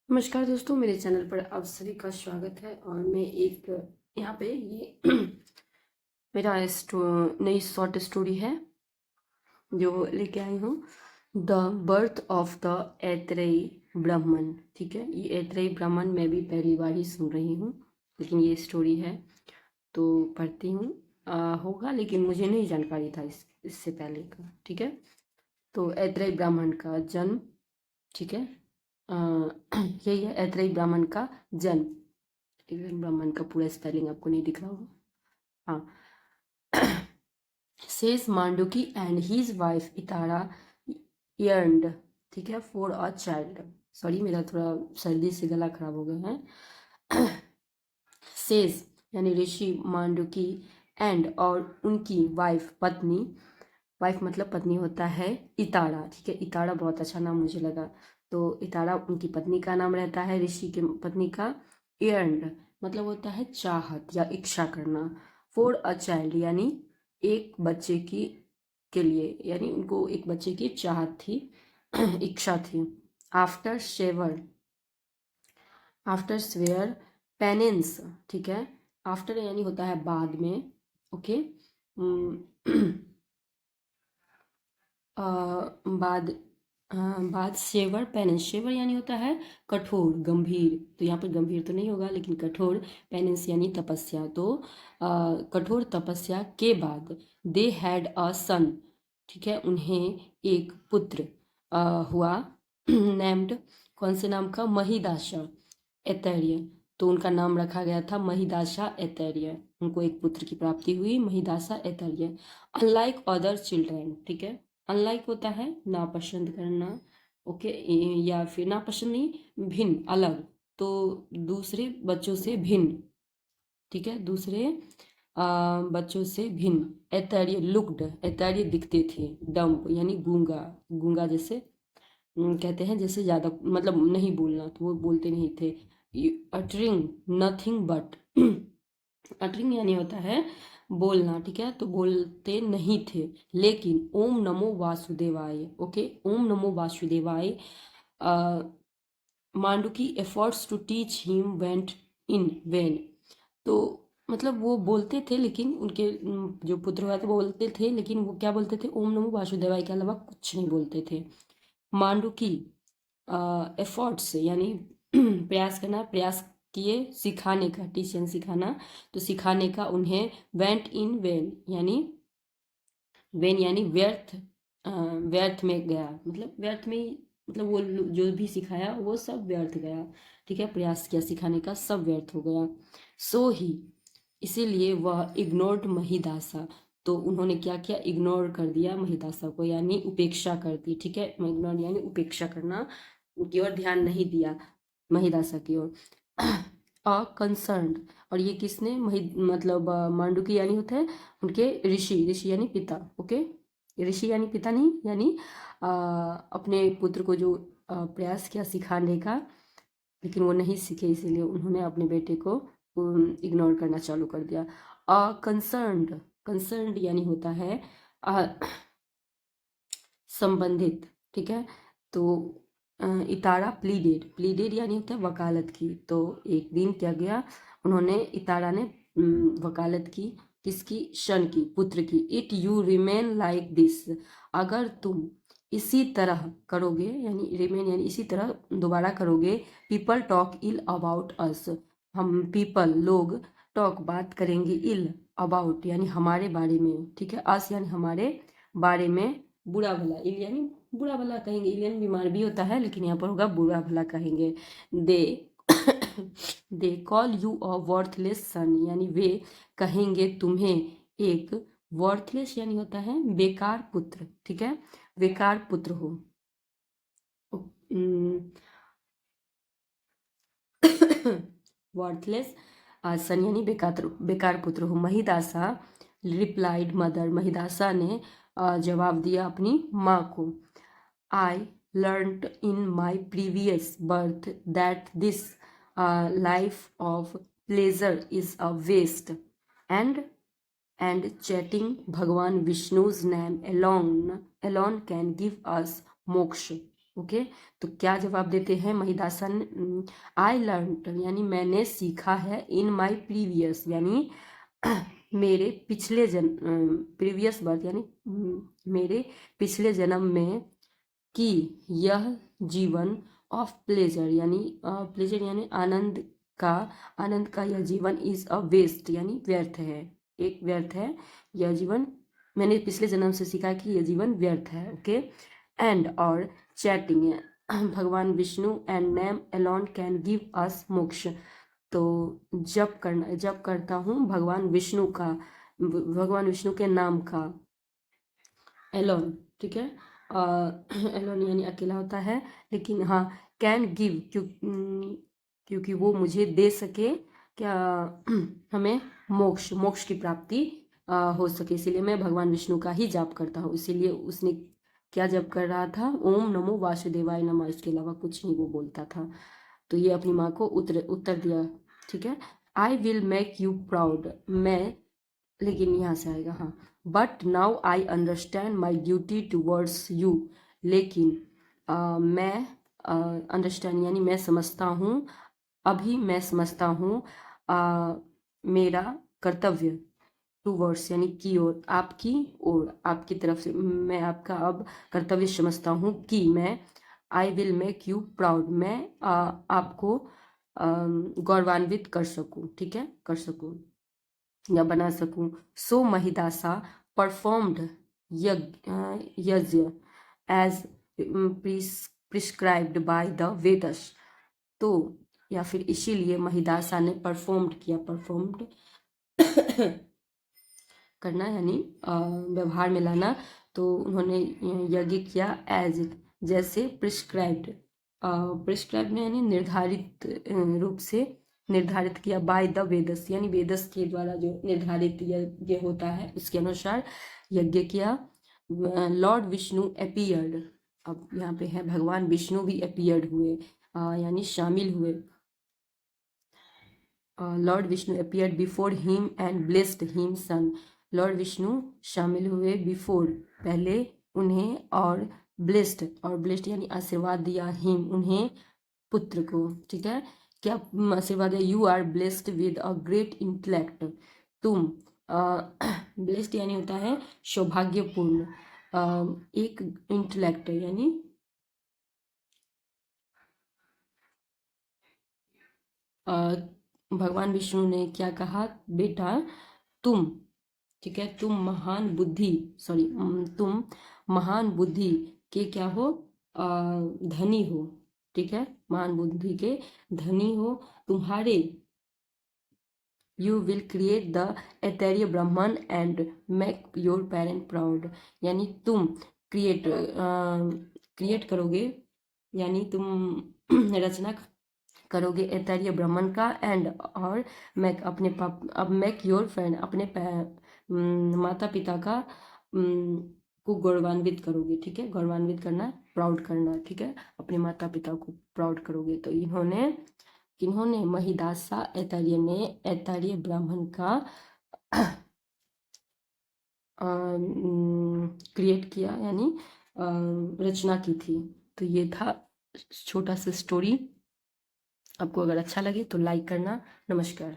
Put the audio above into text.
नमस्कार दोस्तों, मेरे चैनल पर आप सभी का स्वागत है। और मैं एक यहाँ पे ये मेरा नई शॉर्ट स्टोरी है जो लेके आई हूँ, द बर्थ ऑफ द ऐतरेयी ब्राह्मण। ठीक है, ये ऐतरेयी ब्राह्मण मैं भी पहली बार ही सुन रही हूँ, लेकिन ये स्टोरी है तो पढ़ती हूँ। होगा, लेकिन मुझे नहीं जानकारी था इससे पहले का। ठीक है, तो ऐतरेयी ब्राह्मण का जन्म। ठीक है, यही है ऐतरेयी ब्राह्मण का जन्म। ब्राह्मण का पूरा स्पेलिंग आपको नहीं दिख रहा होगा। हाँ, sage Manduki and his wife Itara yearned, ठीक है, फॉर अ चाइल्ड। सॉरी, मेरा थोड़ा सर्दी से गला खराब हो गया है। सेज यानी ऋषि मांडुकी, एंड और उनकी वाइफ पत्नी, वाइफ मतलब पत्नी होता है, इतारा। ठीक है, इतारा बहुत अच्छा नाम मुझे लगा। तो इतारा उनकी पत्नी का नाम रहता है, ऋषि के पत्नी का। एर्न्ड मतलब होता है चाहत या इच्छा करना। फॉर अ चाइल्ड यानी एक बच्चे की के लिए, यानी उनको एक बच्चे की चाहत थी, इच्छा थी। After shaver, after swear penance. ठीक है, आफ्टर यानी होता है बाद में। ओके, बाद, बाद शेवर पेनेंस। शेवर यानी होता है कठोर, गंभीर। तो यहाँ पर गंभीर तो नहीं होगा, लेकिन कठोर। पेनेंस यानी तपस्या। तो कठोर तपस्या के बाद दे हैड अ सन। ठीक है, उन्हें एक पुत्र हुआ, नेम्ड, कौन से नाम का, महिदाशा ऐतरेय। तो उनका नाम रखा गया था महिदाशा ऐतरेय। उनको एक पुत्र की प्राप्ति हुई, महिदाशा ऐतरेय। अनलाइक अदर चिल्ड्रन, ठीक है, अनलाइक होता है नापसंद करना। ओके, या फिर नापसंद नहीं, भिन्न, अलग। तो दूसरे बच्चों से भिन्न। ठीक है, दूसरे बच्चों से भिन्न। ऐतरेय लुक्ड, ऐतरेय दिखते थे। डम्प यानी गूंगा, गूंगा जैसे कहते हैं, जैसे ज़्यादा मतलब नहीं बोलना, तो वो बोलते नहीं थे। अटरिंग नथिंग बट, अटरिंग यानी होता है बोलना। ठीक है, तो बोलते नहीं थे, लेकिन ओम नमो वासुदेवाय। ओके, ओम नमो वासुदेवाय। Manduki efforts to teach him went in vain. तो मतलब वो बोलते थे, लेकिन उनके जो पुत्र हुआ था वो बोलते थे, लेकिन वो क्या बोलते थे, ओम नमो वासुदेवाय के अलावा कुछ नहीं बोलते थे। मांडुकी एफर्ट्स यानी प्रयास करना, प्रयास किए, सिखाने का, टीच यानी सिखाना, तो सिखाने का उन्हें वेंट इन वेन यानी वेन यानी व्यर्थ, व्यर्थ में गया, मतलब व्यर्थ में मतलब वो जो भी सिखाया वो सब व्यर्थ गया। ठीक है, प्रयास किया सिखाने का, सब व्यर्थ हो गया। सो ही, इसीलिए वह इग्नोर्ड महिदासा। तो उन्होंने क्या किया, इग्नोर कर दिया महिदासा को, यानी उपेक्षा कर दी। ठीक है, इग्नोर यानी उपेक्षा करना, उनकी ओर ध्यान नहीं दिया, महिदासा की ओर। अ कंसर्न, और ये किसने, मतलब मांडुकी यानी होता है उनके ऋषि, ऋषि यानी पिता। ओके, ऋषि यानी पिता नहीं, यानी अपने पुत्र को जो प्रयास किया सिखाने का, लेकिन वो नहीं सीखे, इसीलिए उन्होंने अपने बेटे को इग्नोर करना चालू कर दिया। कंसर्न्ड, कंसर्न्ड यानी होता है संबंधित। ठीक है, तो इतारा प्लीडेड, प्लीडेड यानी होता है वकालत की। तो एक दिन क्या गया, उन्होंने, इतारा ने वकालत की, किसकी, शन की, पुत्र की। It you remain like this, अगर तुम इसी तरह करोगे, यानी रिमेन यानी इसी तरह दोबारा करोगे, people talk ill about us, हम पीपल लोग, टॉक बात करेंगे, इल अबाउट यानी हमारे बारे में। ठीक है, अस यानी हमारे बारे में, बुरा भला, इल यानी बुरा भला कहेंगे, इल यानी बीमार भी होता है, लेकिन यहाँ पर होगा बुरा भला कहेंगे। They they call you a worthless son, यानी वे कहेंगे तुम्हें एक, वर्थलेस यानी होता है बेकार पुत्र। ठीक है, बेकार पुत्र हो। वर्थलेस सन यानी बेकार, बेकार पुत्र हो। महिदासा रिप्लाइड मदर, महिदासा ने जवाब दिया अपनी माँ को। I learned in my previous birth that this life of pleasure is a waste, and chanting Bhagwan Vishnu's name alone can give us moksha. Okay, तो क्या जवाब देते हैं महिदासा ने, आई लर्न यानी मैंने सीखा है, इन माई प्रीवियस यानी मेरे पिछले प्रीवियस बर्थ यानी मेरे पिछले जन्म में, कि यह जीवन ऑफ प्लेजर यानी प्लेजर यानी आनंद का यह जीवन इज अ वेस्ट यानी व्यर्थ है, एक व्यर्थ है यह जीवन। मैंने पिछले जन्म से सीखा कि यह जीवन व्यर्थ है। ओके, एंड और चैटिंग भगवान Vishnu and name alone can give us मोक्ष। तो जब करता हूँ भगवान विष्णु के नाम का, एलोन, ठीक है, एलोन यानी अकेला होता है, लेकिन हाँ कैन गिव क्योंकि वो मुझे दे सके क्या हमें मोक्ष की प्राप्ति हो सके, इसीलिए मैं भगवान विष्णु का ही जाप करता हूँ। इसीलिए उसने क्या जप कर रहा था, ओम नमो वासुदेवाय नमः, इसके अलावा कुछ नहीं वो बोलता था। तो ये अपनी माँ को उत्तर दिया, ठीक है। I will make you proud, मैं, लेकिन यहाँ से आएगा हाँ, but now I understand my duty towards you, लेकिन मैं अंडरस्टैंड यानी मैं समझता हूँ, अभी मैं समझता हूँ मेरा कर्तव्य, टूवर्ड्स यानी की ओर, आपकी ओर, आपकी तरफ से मैं आपका अब कर्तव्य समझता हूँ कि मैं, I will make you proud, मैं आपको गौरवान्वित कर सकूँ, ठीक है, कर सकूँ या बना सकूं। So Mahidasa performed yajna as prescribed by the Vedas. तो या फिर इसीलिए महिदासा ने परफॉर्म्ड किया, परफॉर्म्ड करना यानी व्यवहार में लाना, तो उन्होंने यज्ञ किया एज जैसे प्रिस्क्राइब्ड, प्रिस्क्राइब्ड यानी निर्धारित रूप से निर्धारित किया, बाय द वेदस यानी वेदस के द्वारा जो निर्धारित यज्ञ होता है उसके अनुसार यज्ञ किया। लॉर्ड विष्णु अपीयर्ड, अब यहाँ पे है भगवान विष्णु भी अपीयर्ड हुए यानी शामिल हुए। Lord Vishnu appeared before him and blessed him son, Lord Vishnu शामिल हुए बिफोर पहले उन्हें, और ब्लेस्ड यानी आशीर्वाद दिया, हिम उन्हें, पुत्र को, ठीक है। क्या आशीर्वाद है, you are blessed with a great intellect, तुम ब्लेस्ड यानी होता है सौभाग्यपूर्ण, एक इंटेलेक्ट यानी भगवान विष्णु ने क्या कहा, बेटा तुम, ठीक है, तुम महान बुद्धि के क्या हो, धनी हो, ठीक है, महान बुद्धि के धनी हो, तुम्हारे, यू विल क्रिएट द एथेरिय ब्राह्मण and make your parent proud, यानी तुम क्रिएट करोगे यानी तुम रचना करोगे एतरीय ब्राह्मण का, एंड और मैक अपने अब मेक योर फ्रेंड अपने माता पिता का को गौरवान्वित करोगे, ठीक है, गौरवान्वित करना, प्राउड करना, ठीक है, अपने माता पिता को प्राउड करोगे। तो किन्होंने महिदासा ऐतरेय ने ऐतरेय ब्राह्मण का क्रिएट किया यानी रचना की थी। तो ये था छोटा सा स्टोरी। आपको अगर अच्छा लगे तो लाइक करना। नमस्कार।